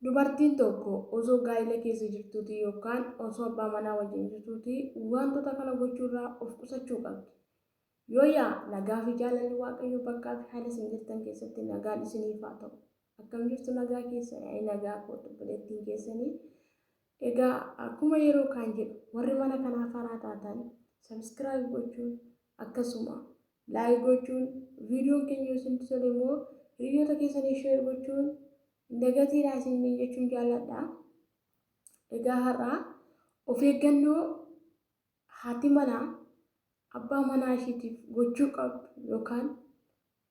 Dubartiin tokko osoo gaa'ela keessa jirtuuti yookaan osoo abbaa manaa wajjin jirtuuti wantoota kana gochuurraa of qusachuu qabdi. Yoo nagaa fi jaalalli Waaqayyo bakkaa fi haala isin jirtan keessatti nagaan isiniif haa ta'u. Akkam jirtu nagaa keessa nagaa kootu obboleettiin keessanii. Egaa akkuma yeroo kaan jedhu warri mana kanaaf haaraa taatan subscribe gochuun akkasuma like gochuun viidiyoon keenya isinitti tole immoo hiriyoota keessanii share gochuun negatiidhaa isin jechuun jaalladha. Egaa har'a of eeggannoo haati manaa abbaa manaa ishiitiif gochuu qabdu yookaan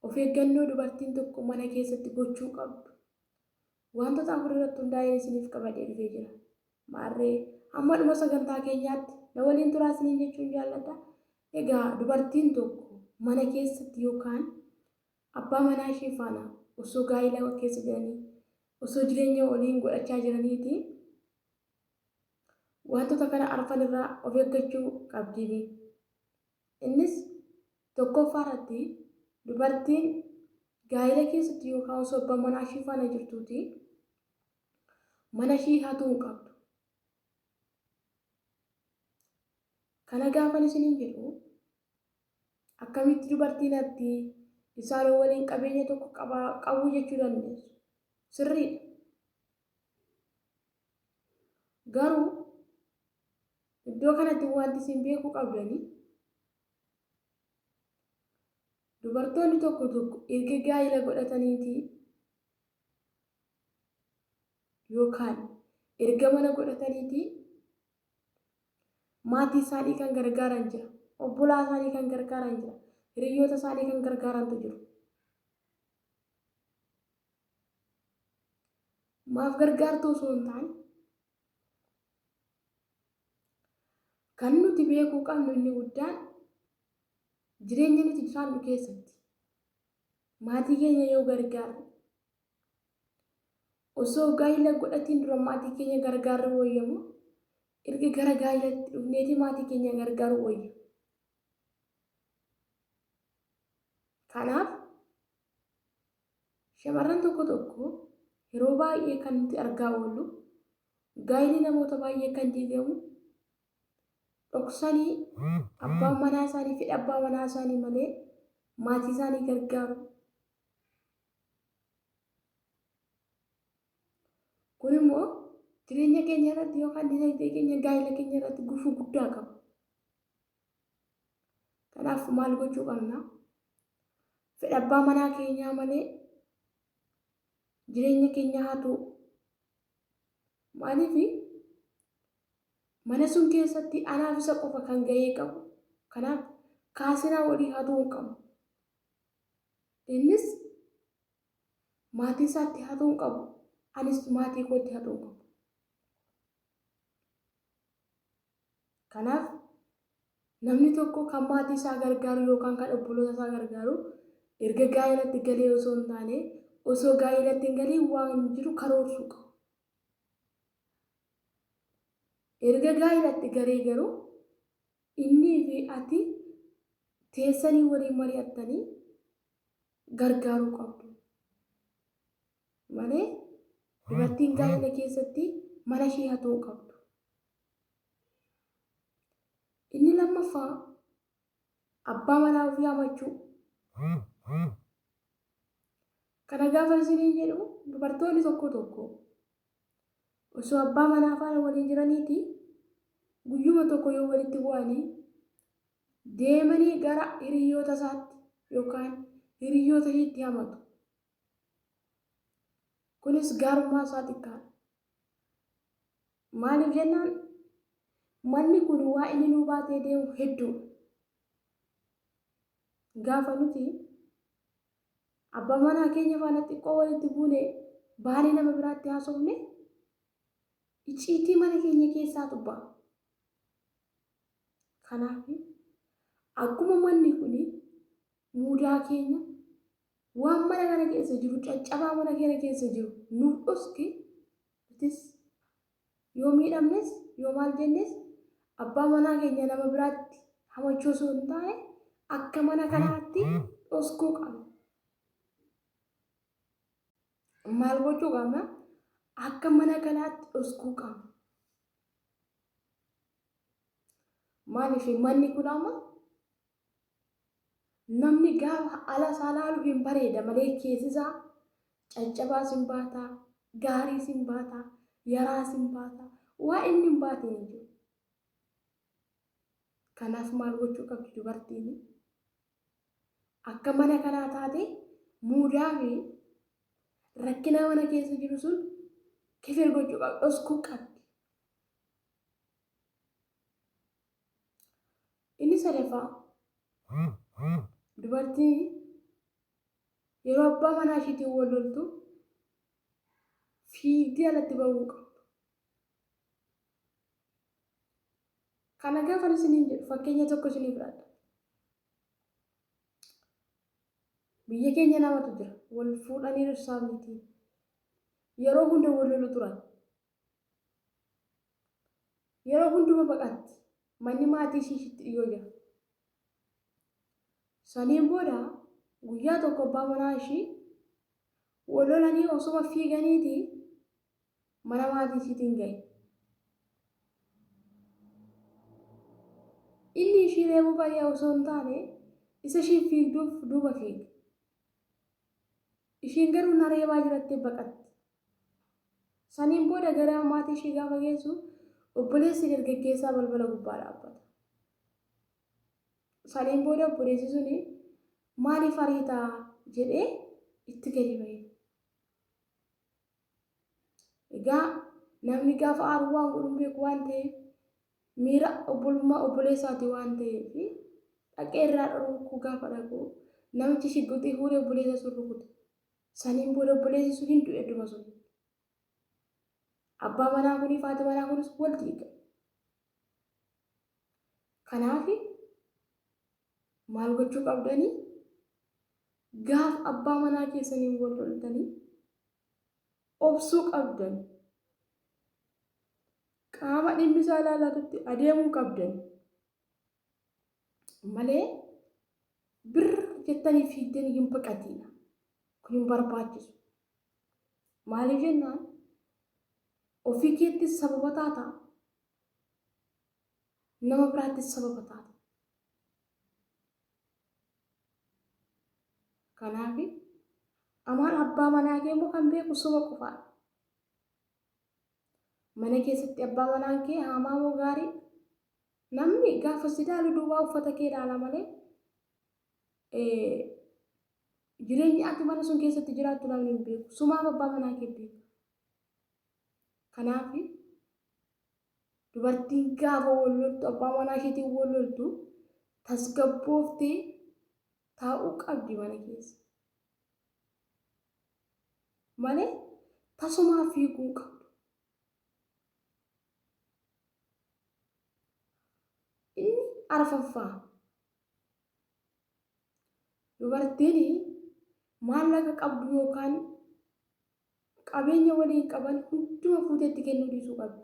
of eeggannoo dubartiin tokko mana keessatti gochuu qabdu wantoota afur irratti hundaa'ee isiniif qabadee dhufee jira. Maarree amma dhuma sagantaa keenyaatti na waliin turaa isiniin jechuun jaalladha. Egaa dubartiin tokko mana keessatti yookaan abbaa manaa ishee faana osoo gaa'ela keessa jiranii osoo jireenya waliin godhachaa jiraniiti wantoota kana arfan irraa of eeggachuu qabdi. Innis tokkoffaarratti dubartiin gaa'ela keessatti yookaan osoo abbaa manaa ishee faana jirtuuti mana ishee hatuu hin qabdu. Kana gaafan isiniin jedhu akkamitti dubartiin atti isaan waliin qabeenya tokko qabu jechuu dandeessu. Sirriidha. Garuu iddoo kanatti wanti isin beekuu qabdanii dubartoonni tokko erga gaa'ela godhataniiti yookaan erga mana godhataniiti maatii isaanii kan gargaaran jira, obbolaa isaanii kan gargaaran jira, hiriyoota isaanii kan gargaarantu jiru. Maaf gargaartuu osoo hin taane kan nuti beekuu qabnu inni guddaan jireenya nuti jiraannu keessatti maatii keenya yoo gargaarre osoo gaa'ela godhatiin dura maatii keenya gargaaruu wayyamu erga gara gaa'elatti dhufneeti maatii keenya gargaaruu wayya. Kanaaf shamarran tokko yeroo baay'ee kan nuti argaa oollu gaa'elli namoota baay'ee kan diigamu dhoksanii abbaan manaa isaanii fi abbaa manaa isaanii malee maatii isaanii gargaaru. Kun immoo jireenya keenya irratti yookaan dinagdee keenya gaa'ela keenya irratti gufuu guddaa qaba. Kanaaf maal gochuu qabna? Fedha abbaa manaa keenyaa malee jireenya keenya hatuu. Maaliif mana sun keessatti anaaf isa qofa kan gahee qabu. Kanaaf kaasinaa walii hatuu hin qabu. Innis maatii isaatti hatuu hin qabu. Anis maatii kootti hatuu hin qabu. Kanaaf namni tokko kan maatii isaa gargaaru yookaan kan obboloota isaa gargaaru erga gaa'elatti galee osoo hin taane osoo gaa'elatti hin galiin waan jiru karoorsuu qabu. Erga gaa'elatti galee garuu innii fi ati teessanii waliin mari'attanii gargaaruu qabdu. Malee dubartiin gaa'ela keessatti mana ishee hatuu hin qabdu. Inni lammaffaa abbaa manaa ofii hamachuu. Kana gaafa isiniin jedhu dubartoonni tokko osoo abbaa manaa faana waliin jiraniiti guyyuma tokko yoo walitti bu'anii deemanii gara hiriyoota isaatti yookaan hiriyoota isheetti hamatu. Kunis gaarummaa isaa xiqqaadha. Maaliif jennaan manni kun waa inni nuu baatee deemu hedduu. Gaafa nuti abbaa manaa keenya faana xiqqoo walitti buune baanii nama biraatti haasofne icciitii mana keenya keessaa ba'a. Kanaaf akkuma manni kun mudaa keenya waan mana kana keessa jiru caccabaa mana keenya keessa jiru nuuf dhoske nutis yoo miidhamnes yoo maal jennes abbaa manaa keenya nama biraatti hamachuu osoo hin taane akka mana kanaatti dhoskuu qabna. Maal gochuu qabna? akka mana kanaatti dhokuu qabna. Maaliif manni kun amma namni gaafa ala isaa laalu hin bareeda malee keessi isaa caccabaa sin baata, gaarii sin baata, yaraa sin baata, waa inni hin baate hin jiru. Kanaaf maal gochuu qabdi dubartiin? Akka mana kanaa taate muudaa fi rakkina mana keessa jiru sun kifir gochuu qabdi, dhokuu qabdi. Inni sadaffaa dubartiin yeroo abbaa manaa isheetiin wal loltu fiigdee alatti bahuu qabdu. Kana gaafa isiniin jedhu fakkeenya tokko isinii fudhadha. Biyya keenya namatu jira wal fuudhanii dhirsaafnitiin yeroo hunda wal lolu turan. Yeroo hunduma baqatti manni maatii ishiitti dhiyoo jira. Saniin booda guyyaa tokko abbaa manaa ishii wal lolanii osuma fiiganiiti mana maatii ishiitiin gahe. Inni ishii reebuu baay'ee osoo hin taane isa ishii fiigduuf duuba fiigde. Ishiin garuu na reebaa jirattee baqatti. Saniin booda gara maatii ishii gaafa geessu obboleessi dargaggeessaa balbala gubbaa dhaabbata. Saniin booda obboleessi suni maaliif ariitaa jedhee itti gadi ba'e. Egaa namni gaafa aaru waan godhu beeku waan ta'eef miira obbolummaa obboleessaati waan ta'eef dhaqee irraa dhorkuu gaafa dhaqu namichi shigguxii fuudhee obboleessa sun rukute. Saniin booda obboleessi sun hin du'e dhuma sun. Abbaa manaa kunii fi haati manaa kunis wal diiga. Kanaaf maal gochuu qabdanii? Gaafa abbaa manaa keessanii wal loltanii obsuu qabdan. Qaama dhimmi isaa ilaallatutti adeemuu qabdan. Malee birr jettanii fiigdanii hin baqatina. Kun hin barbaachisu. Maaliif jennaan ofii keettis sababa taata, nama biraattis sababa taata. Kanaaf amaan abbaa manaa kee immoo kan beeku suma qofaadha. Mana keessatti abbaa manaa kee hamaa moo gaarii? Namni gaafa si ilaalu duubaa uffata kee ilaala malee jireenya ati mana sun keessatti jiraattu namni hin beeku. Sumaaf abbaa manaa kee beeku. Kanaaf dubartiin gaafa wal loltu abbaa manaa isheetiin wal loltu tasgabbooftee taa'uu qabdi mana keessa. Malee tasumaa fiiguu qabdu. Inni arfaffaa dubartiin maallaqa qabdu yookaan qabeenya waliin qaban hunduma fuuteetti kennuu dhiisuu qabdi.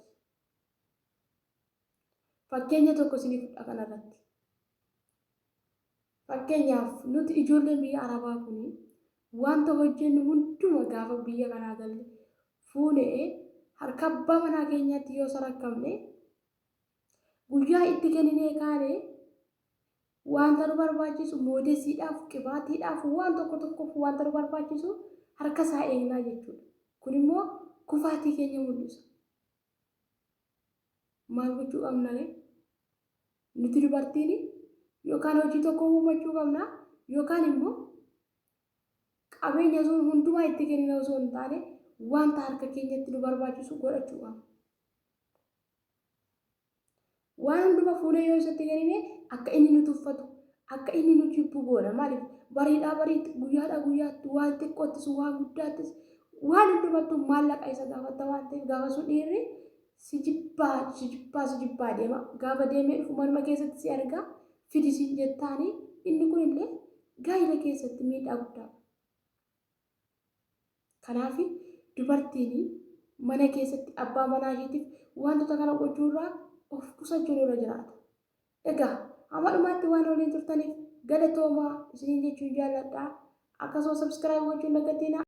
Fakkeenya tokko isinii fudha kanarratti. Fakkeenyaaf nuti ijoolleen biyya Arabaa kun wanta hojjennu hunduma gaafa biyya kanaa galle fuunee harka abbaa manaa keenyaatti yoo sarakkamne guyyaa itti kenninee kaane wanta nu barbaachisu moodesiidhaaf qibaatiidhaaf waan tokko tokkoof wanta nu barbaachisu harka isaa eegnaa jechuudha. Kun immoo kufaatii keenya mul'isa. Maal gochuu qabna? Nuti dubartiin yookaan hojii tokko uumachuu qabna yookaan immoo qabeenya sun hundumaa itti kennina osoo hin taane wanta harka keenyatti nu barbaachisu godhachuu qabna. Waan hunduma fuunee yoo isatti kennine akka inni nu tuffatu, akka inni nu jibbu goona. Maaliif bariidhaa bariitti guyyaadhaa guyyaatti waan xiqqoottis waan guddaattis waan hundumattuu maallaqa isa gaafata waan ta'eef gaafa sun dhiirri si jibbaa deema. Gaafa deemee dhufu manuma keessatti si argaa fidisiin jettaanii inni kun illee gaa'ila keessatti miidhaa guddaa. Kanaaf dubartiin mana keessatti abbaa manaa isheetiif wantoota kana gochuurraa of qusachuun irra jiraata. Egaa amma dhumaatti waan waliin turtaniif galatoomaa isiniin jechuun jaalladha. Akkasuma subscribe gochuun dagatina.